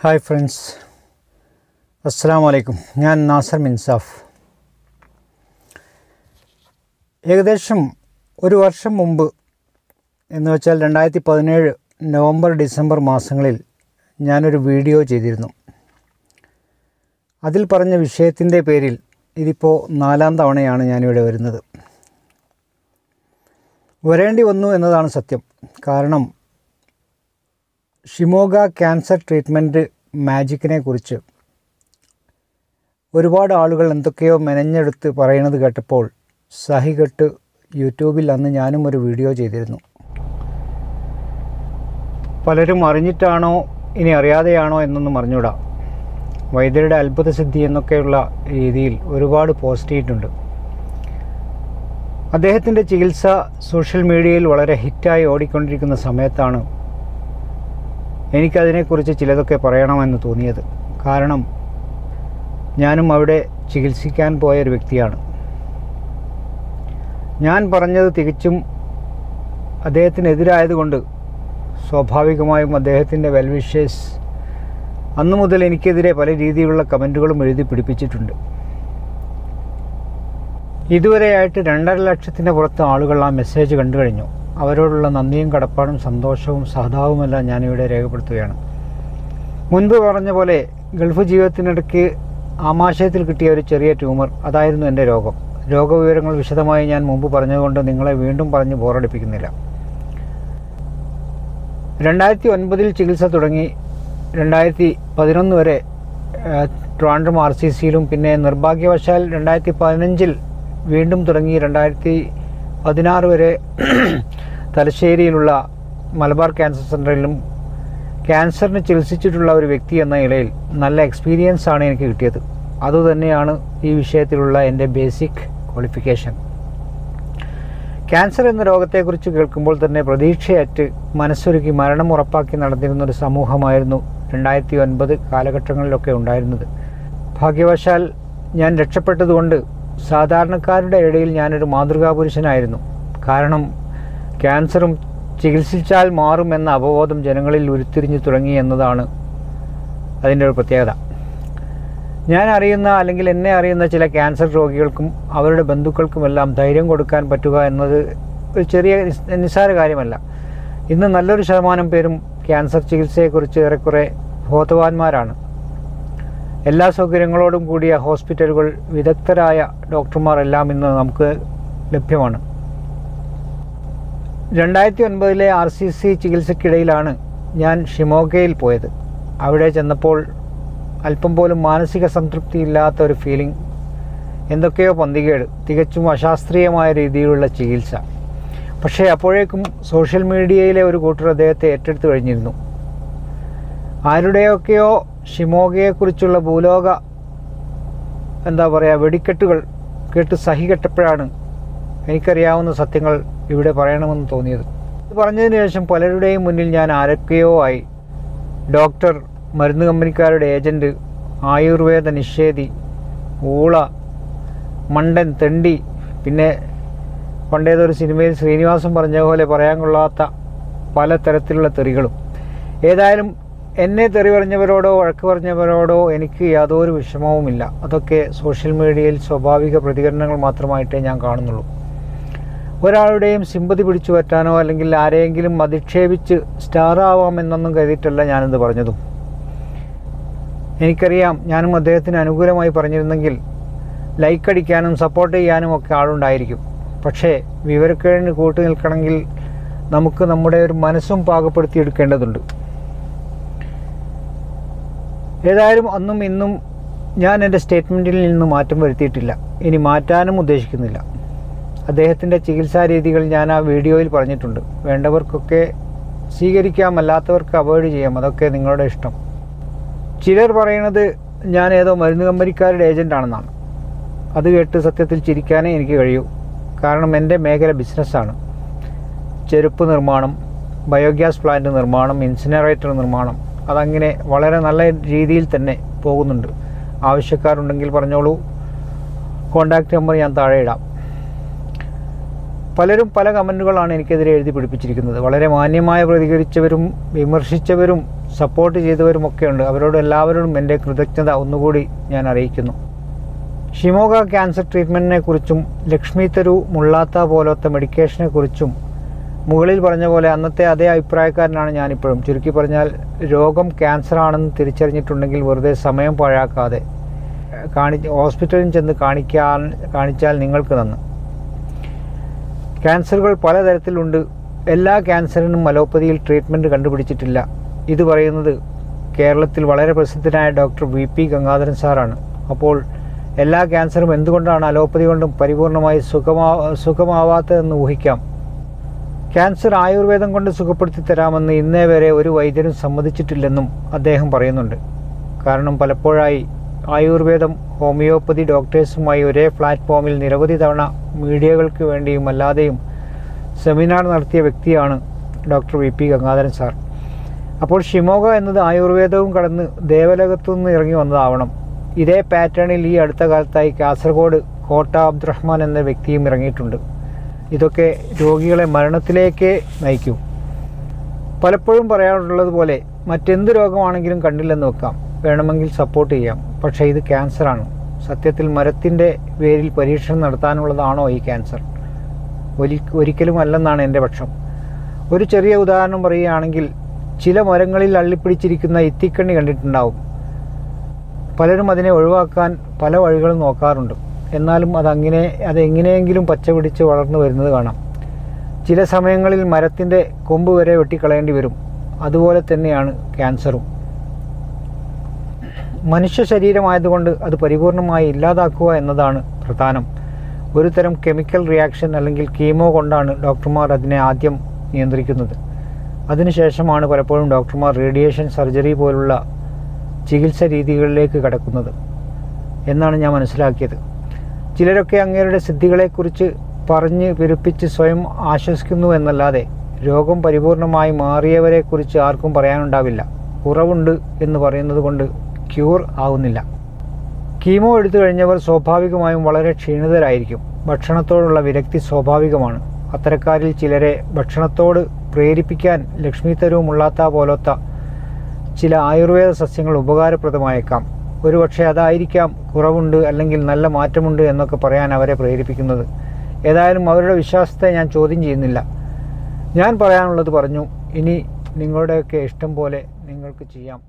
Hi friends, അസ്സലാമു അലൈക്കും. ഞാൻ നാസർ മിൻസാഫ്. ഏകദേശം ഒരു വർഷം മുമ്പ് എന്ന് വെച്ചാൽ 2017 നവംബർ ഡിസംബർ മാസങ്ങളിൽ ഞാനൊരു വീഡിയോ ചെയ്തിരുന്നു. അതിൽ പറഞ്ഞ വിഷയത്തിൻ്റെ പേരിൽ ഇതിപ്പോൾ 4ാം തവണയാണ് ഞാനിവിടെ വരുന്നത്. വരേണ്ടി വന്നു എന്നതാണ് സത്യം. കാരണം ഷിമോഗ ക്യാൻസർ ട്രീറ്റ്മെൻറ്റ് മാജിക്കിനെ കുറിച്ച് ഒരുപാട് ആളുകൾ എന്തൊക്കെയോ മെനഞ്ഞെടുത്ത് പറയുന്നത് കേട്ടപ്പോൾ സഹികെട്ട് യൂട്യൂബിൽ അന്ന് ഞാനും ഒരു വീഡിയോ ചെയ്തിരുന്നു. പലരും അറിഞ്ഞിട്ടാണോ ഇനി അറിയാതെയാണോ എന്നൊന്നും അറിഞ്ഞൂടാ. വൈദ്യരുടെ അത്ഭുത സിദ്ധി എന്നൊക്കെയുള്ള രീതിയിൽ ഒരുപാട് പോസ്റ്റ് ചെയ്തിട്ടുണ്ട്. അദ്ദേഹത്തിൻ്റെ ചികിത്സ സോഷ്യൽ മീഡിയയിൽ വളരെ ഹിറ്റായി ഓടിക്കൊണ്ടിരിക്കുന്ന സമയത്താണ് എനിക്കതിനെക്കുറിച്ച് ചിലതൊക്കെ പറയണമെന്ന് തോന്നിയത്. കാരണം ഞാനും അവിടെ ചികിത്സിക്കാൻ പോയൊരു വ്യക്തിയാണ്. ഞാൻ പറഞ്ഞത് തികച്ചും അദ്ദേഹത്തിനെതിരായതുകൊണ്ട് സ്വാഭാവികമായും അദ്ദേഹത്തിൻ്റെ വെൽവിഷേഴ്സ് അന്നു മുതൽ എനിക്കെതിരെ പല രീതിയിലുള്ള കമൻറ്റുകളും എഴുതി പിടിപ്പിച്ചിട്ടുണ്ട്. ഇതുവരെയായിട്ട് 2.5 ലക്ഷത്തിന് പുറത്ത് ആളുകൾ ആ മെസ്സേജ് കണ്ടു കഴിഞ്ഞു. അവരോടുള്ള നന്ദിയും കടപ്പാടും സന്തോഷവും സഹതാപവുമെല്ലാം ഞാനിവിടെ രേഖപ്പെടുത്തുകയാണ്. മുൻപ് പറഞ്ഞ പോലെ ഗൾഫ് ജീവിതത്തിനിടയ്ക്ക് ആമാശയത്തിൽ കിട്ടിയ ഒരു ചെറിയ ട്യൂമർ, അതായിരുന്നു എൻ്റെ രോഗം. രോഗവിവരങ്ങൾ വിശദമായി ഞാൻ മുമ്പ് പറഞ്ഞതുകൊണ്ട് നിങ്ങളെ വീണ്ടും പറഞ്ഞ് ബോറടിപ്പിക്കുന്നില്ല. 2009 ചികിത്സ തുടങ്ങി 2011 വരെ ട്രിവാൻഡ്രം RCCയിലും പിന്നെ നിർഭാഗ്യവശാൽ 2015 വീണ്ടും തുടങ്ങി 2016 വരെ തലശ്ശേരിയിലുള്ള മലബാർ ക്യാൻസർ സെൻ്ററിലും ക്യാൻസറിന് ചികിത്സിച്ചിട്ടുള്ള ഒരു വ്യക്തി എന്ന നിലയിൽ നല്ല എക്സ്പീരിയൻസ് ആണ് എനിക്ക് കിട്ടിയത്. അതുതന്നെയാണ് ഈ വിഷയത്തിലുള്ള എൻ്റെ ബേസിക് ക്വാളിഫിക്കേഷൻ. ക്യാൻസർ എന്ന രോഗത്തെക്കുറിച്ച് കേൾക്കുമ്പോൾ തന്നെ പ്രതീക്ഷയറ്റ് മനസ്സൊരുക്കി മരണം ഉറപ്പാക്കി നടന്നിരുന്നൊരു സമൂഹമായിരുന്നു 2009 കാലഘട്ടങ്ങളിലൊക്കെ ഉണ്ടായിരുന്നത്. ഭാഗ്യവശാൽ ഞാൻ രക്ഷപ്പെട്ടതുകൊണ്ട് സാധാരണക്കാരുടെ ഇടയിൽ ഞാനൊരു മാതൃകാപുരുഷനായിരുന്നു. കാരണം ക്യാൻസറും ചികിത്സിച്ചാൽ മാറുമെന്ന അവബോധം ജനങ്ങളിൽ ഉരുത്തിരിഞ്ഞു തുടങ്ങി എന്നതാണ് അതിൻ്റെ ഒരു പ്രത്യേകത. ഞാൻ അറിയുന്ന അല്ലെങ്കിൽ എന്നെ അറിയുന്ന ചില ക്യാൻസർ രോഗികൾക്കും അവരുടെ ബന്ധുക്കൾക്കുമെല്ലാം ധൈര്യം കൊടുക്കാൻ പറ്റുക എന്നത് ഒരു ചെറിയ നിസ്സാര കാര്യമല്ല. ഇന്ന് നല്ലൊരു ശതമാനം പേരും ക്യാൻസർ ചികിത്സയെക്കുറിച്ച് ഏറെക്കുറെ ബോധവാന്മാരാണ്. എല്ലാ സൗകര്യങ്ങളോടും കൂടിയ ഹോസ്പിറ്റലുകൾ, വിദഗ്ധരായ ഡോക്ടർമാർ എല്ലാം ഇന്ന് നമുക്ക് ലഭ്യമാണ്. 2009 RCC ചികിത്സയ്ക്കിടയിലാണ് ഞാൻ ഷിമോഗയിൽ പോയത്. അവിടെ ചെന്നപ്പോൾ അല്പം പോലും മാനസിക സംതൃപ്തി ഇല്ലാത്ത ഒരു ഫീലിംഗ്, എന്തൊക്കെയോ പന്തികേട്, തികച്ചും അശാസ്ത്രീയമായ രീതിയിലുള്ള ചികിത്സ. പക്ഷേ അപ്പോഴേക്കും സോഷ്യൽ മീഡിയയിലെ ഒരു കൂട്ടർ അദ്ദേഹത്തെ ഏറ്റെടുത്തു കഴിഞ്ഞിരുന്നു. ആരുടെയൊക്കെയോ ഷിമോഗയെക്കുറിച്ചുള്ള ഭൂലോക വെടിക്കെട്ടുകൾ കേട്ട് സഹികെട്ടപ്പോഴാണ് എനിക്കറിയാവുന്ന സത്യങ്ങൾ ഇവിടെ പറയണമെന്ന് തോന്നിയത്. ഇത് പറഞ്ഞതിന് ശേഷം പലരുടെയും മുന്നിൽ ഞാൻ ആരൊക്കെയോ ആയി. ഡോക്ടർ, മരുന്ന് കമ്പനിക്കാരുടെ ഏജൻറ്റ്, ആയുർവേദ നിഷേധി, ഊള, മണ്ടൻ, തെണ്ടി, പിന്നെ പണ്ടേതൊരു സിനിമയിൽ ശ്രീനിവാസൻ പറഞ്ഞ പോലെ പറയാൻ കൊള്ളാത്ത പല തരത്തിലുള്ള തെറികളും. ഏതായാലും എന്നെ തെറി പറഞ്ഞവരോടോ വഴക്ക് പറഞ്ഞവരോടോ എനിക്ക് യാതൊരു വിഷമവുമില്ല. അതൊക്കെ സോഷ്യൽ മീഡിയയിൽ സ്വാഭാവിക പ്രതികരണങ്ങൾ മാത്രമായിട്ടേ ഞാൻ കാണുന്നുള്ളൂ. ഒരാളുടെയും സിമ്പതി പിടിച്ചു പറ്റാനോ അല്ലെങ്കിൽ ആരെയെങ്കിലും അധിക്ഷേപിച്ച് സ്റ്റാറാവാമെന്നൊന്നും കരുതിയിട്ടല്ല ഞാനിത് പറഞ്ഞതും. എനിക്കറിയാം, ഞാനും അദ്ദേഹത്തിന് അനുകൂലമായി പറഞ്ഞിരുന്നെങ്കിൽ ലൈക്ക് അടിക്കാനും സപ്പോർട്ട് ചെയ്യാനും ഒക്കെ ആളുണ്ടായിരിക്കും. പക്ഷേ വിവരക്കേടിന് കൂട്ടു നിൽക്കണമെങ്കിൽ നമുക്ക് നമ്മുടെ ഒരു മനസ്സും പാകപ്പെടുത്തിയെടുക്കേണ്ടതുണ്ട്. ഏതായാലും അന്നും ഇന്നും ഞാൻ എൻ്റെ സ്റ്റേറ്റ്മെൻറ്റിൽ നിന്ന് മാറ്റം വരുത്തിയിട്ടില്ല. ഇനി മാറ്റാനും ഉദ്ദേശിക്കുന്നില്ല. അദ്ദേഹത്തിൻ്റെ ചികിത്സാ രീതികൾ ഞാൻ ആ വീഡിയോയിൽ പറഞ്ഞിട്ടുണ്ട്. വേണ്ടവർക്കൊക്കെ സ്വീകരിക്കാം, അല്ലാത്തവർക്ക് അവോയ്ഡ് ചെയ്യാം. അതൊക്കെ നിങ്ങളുടെ ഇഷ്ടം. ചിലർ പറയുന്നത് ഞാൻ ഏതോ മരുന്ന് കമ്പനിക്കാരുടെ ഏജൻ്റാണെന്നാണ്. അത് കേട്ട് സത്യത്തിൽ ചിരിക്കാനേ എനിക്ക് കഴിയൂ. കാരണം എൻ്റെ മേഖല ബിസിനസ്സാണ്. ചെരുപ്പ് നിർമ്മാണം, ബയോഗ്യാസ് പ്ലാന്റ് നിർമ്മാണം, ഇൻസിനറേറ്റർ നിർമ്മാണം, അതങ്ങനെ വളരെ നല്ല രീതിയിൽ തന്നെ പോകുന്നുണ്ട്. ആവശ്യക്കാരുണ്ടെങ്കിൽ പറഞ്ഞോളൂ. കോൺടാക്റ്റ് നമ്പർ ഞാൻ താഴെ ഇടാം. പലരും പല കമൻറ്റുകളാണ് എനിക്കെതിരെ എഴുതി പിടിപ്പിച്ചിരിക്കുന്നത്. വളരെ മാന്യമായി പ്രതികരിച്ചവരും വിമർശിച്ചവരും സപ്പോർട്ട് ചെയ്തവരുമൊക്കെ ഉണ്ട്. അവരോട് എല്ലാവരോടും എൻ്റെ കൃതജ്ഞത ഒന്നുകൂടി ഞാൻ അറിയിക്കുന്നു. ഷിമോഗ ക്യാൻസർ ട്രീറ്റ്മെൻറ്റിനെ കുറിച്ചും ലക്ഷ്മി തരൂ മുള്ളാത്ത പോലത്തെ മെഡിക്കേഷനെ കുറിച്ചും മുകളിൽ പറഞ്ഞ പോലെ അന്നത്തെ അതേ അഭിപ്രായക്കാരനാണ് ഞാനിപ്പോഴും. ചുരുക്കി പറഞ്ഞാൽ രോഗം ക്യാൻസർ ആണെന്ന് തിരിച്ചറിഞ്ഞിട്ടുണ്ടെങ്കിൽ വെറുതെ സമയം പാഴാക്കാതെ ഹോസ്പിറ്റലിൽ ചെന്ന് കാണിച്ചാൽ നിങ്ങൾക്ക് നന്ന്. ക്യാൻസറുകൾ പലതരത്തിലുണ്ട്. എല്ലാ ക്യാൻസറിനും അലോപ്പതിയിൽ ട്രീറ്റ്മെൻറ്റ് കണ്ടുപിടിച്ചിട്ടില്ല. ഇത് പറയുന്നത് കേരളത്തിൽ വളരെ പ്രസിദ്ധനായ ഡോക്ടർ VP ഗംഗാധരൻ സാറാണ്. അപ്പോൾ എല്ലാ ക്യാൻസറും എന്തുകൊണ്ടാണ് അലോപ്പതി കൊണ്ടും പരിപൂർണമായി സുഖമാവാത്തതെന്ന് ഊഹിക്കാം. ക്യാൻസർ ആയുർവേദം കൊണ്ട് സുഖപ്പെടുത്തി തരാമെന്ന് ഇന്നേ വരെ ഒരു വൈദ്യരും സമ്മതിച്ചിട്ടില്ലെന്നും അദ്ദേഹം പറയുന്നുണ്ട്. കാരണം പലപ്പോഴായി ആയുർവേദം ഹോമിയോപ്പതി ഡോക്ടേഴ്സുമായി ഒരേ പ്ലാറ്റ്ഫോമിൽ നിരവധി തവണ മീഡിയകൾക്ക് വേണ്ടിയും അല്ലാതെയും സെമിനാർ നടത്തിയ വ്യക്തിയാണ് ഡോക്ടർ VP ഗംഗാധരൻ സാർ. അപ്പോൾ ഷിമോഗ എന്നത് ആയുർവേദവും കടന്ന് ദേവലോകത്തുനിന്ന് ഇറങ്ങി വന്നതാവണം. ഇതേ പാറ്റേണിൽ ഈ അടുത്ത കാലത്തായി കാസർഗോഡ് കോട്ട അബ്ദുറഹ്മാൻ എന്ന വ്യക്തിയും ഇറങ്ങിയിട്ടുണ്ട്. ഇതൊക്കെ രോഗികളെ മരണത്തിലേക്ക് നയിക്കും. പലപ്പോഴും പറയാറുള്ളത് പോലെ മറ്റെന്ത് രോഗമാണെങ്കിലും കണ്ടില്ലെന്ന് വെക്കാം, വേണമെങ്കിൽ സപ്പോർട്ട് ചെയ്യാം. പക്ഷേ ഇത് ക്യാൻസറാണ്. സത്യത്തിൽ മരത്തിൻ്റെ വേരിൽ പരീക്ഷണം നടത്താനുള്ളതാണോ ഈ ക്യാൻസർ? ഒരിക്കലും അല്ലെന്നാണ് എൻ്റെ പക്ഷം. ഒരു ചെറിയ ഉദാഹരണം പറയുകയാണെങ്കിൽ, ചില മരങ്ങളിൽ അള്ളിപ്പിടിച്ചിരിക്കുന്ന ഇത്തിക്കണ്ണി കണ്ടിട്ടുണ്ടാവും. പലരും അതിനെ ഒഴിവാക്കാൻ പല വഴികളും നോക്കാറുണ്ട്. എന്നാലും അതെങ്ങനെയെങ്കിലും പച്ച പിടിച്ച് വളർന്നു വരുന്നത് കാണാം. ചില സമയങ്ങളിൽ മരത്തിൻ്റെ കൊമ്പ് വരെ വെട്ടിക്കളയേണ്ടി വരും. അതുപോലെ തന്നെയാണ് ക്യാൻസറും. മനുഷ്യ ശരീരമായതുകൊണ്ട് അത് പരിപൂർണമായി ഇല്ലാതാക്കുക എന്നതാണ് പ്രധാനം. ഒരു തരം കെമിക്കൽ റിയാക്ഷൻ അല്ലെങ്കിൽ കീമോ കൊണ്ടാണ് ഡോക്ടർമാർ അതിനെ ആദ്യം നിയന്ത്രിക്കുന്നത്. അതിനുശേഷമാണ് പലപ്പോഴും ഡോക്ടർമാർ റേഡിയേഷൻ സർജറി പോലുള്ള ചികിത്സ രീതികളിലേക്ക് കടക്കുന്നത് എന്നാണ് ഞാൻ മനസ്സിലാക്കിയത്. ചിലരൊക്കെ അങ്ങേരുടെ സിദ്ധികളെക്കുറിച്ച് പറഞ്ഞ് പെരുപ്പിച്ച് സ്വയം ആശ്വസിക്കുന്നു എന്നല്ലാതെ രോഗം പരിപൂർണമായി മാറിയവരെക്കുറിച്ച് ആർക്കും പറയാനുണ്ടാവില്ല. കുറവുണ്ട് എന്ന് പറയുന്നത് കൊണ്ട് ക്യൂർ ആവുന്നില്ല. കീമോ എടുത്തു കഴിഞ്ഞവർ സ്വാഭാവികമായും വളരെ ക്ഷീണിതരായിരിക്കും. ഭക്ഷണത്തോടുള്ള വിരക്തി സ്വാഭാവികമാണ്. അത്തരക്കാരിൽ ചിലരെ ഭക്ഷണത്തോട് പ്രേരിപ്പിക്കാൻ ലക്ഷ്മി തരൂ മുള്ളാത്ത പോലത്തെ ചില ആയുർവേദ സസ്യങ്ങൾ ഉപകാരപ്രദമായേക്കാം. ഒരുപക്ഷെ അതായിരിക്കാം കുറവുണ്ട് അല്ലെങ്കിൽ നല്ല മാറ്റമുണ്ട് എന്നൊക്കെ പറയാൻ അവരെ പ്രേരിപ്പിക്കുന്നത്. ഏതായാലും അവരുടെ വിശ്വാസത്തെ ഞാൻ ചോദ്യം ചെയ്യുന്നില്ല. ഞാൻ പറയാനുള്ളത് പറഞ്ഞു. ഇനി നിങ്ങളുടെയൊക്കെ ഇഷ്ടം പോലെ നിങ്ങൾക്ക് ചെയ്യാം.